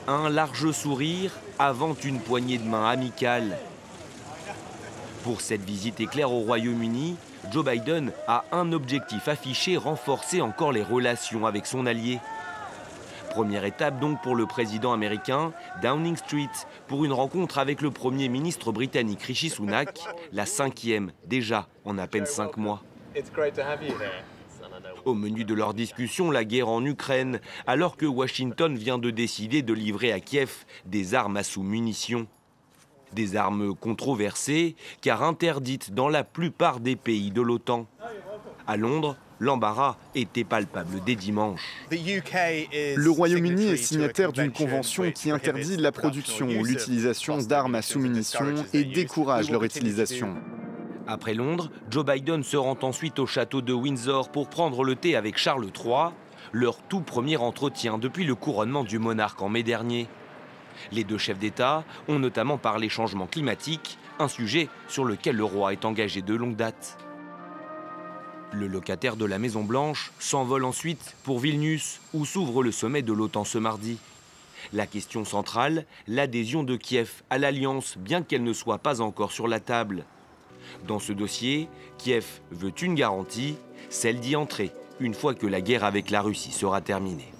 Un large sourire avant une poignée de main amicale. Pour cette visite éclair au Royaume-Uni, Joe Biden a un objectif affiché, renforcer encore les relations avec son allié. Première étape donc pour le président américain, Downing Street, pour une rencontre avec le Premier ministre britannique Rishi Sunak, la 5e déjà en à peine 5 mois. Au menu de leur discussion, la guerre en Ukraine, alors que Washington vient de décider de livrer à Kiev des armes à sous-munitions. Des armes controversées, car interdites dans la plupart des pays de l'OTAN. À Londres, l'embarras était palpable dès dimanche. Le Royaume-Uni est signataire d'une convention qui interdit la production ou l'utilisation d'armes à sous-munitions et décourage leur utilisation. Après Londres, Joe Biden se rend ensuite au château de Windsor pour prendre le thé avec Charles III, leur tout premier entretien depuis le couronnement du monarque en mai dernier. Les deux chefs d'État ont notamment parlé changement climatique, un sujet sur lequel le roi est engagé de longue date. Le locataire de la Maison-Blanche s'envole ensuite pour Vilnius, où s'ouvre le sommet de l'OTAN ce mardi. La question centrale, l'adhésion de Kiev à l'Alliance, bien qu'elle ne soit pas encore sur la table. Dans ce dossier, Kiev veut une garantie, celle d'y entrer, une fois que la guerre avec la Russie sera terminée.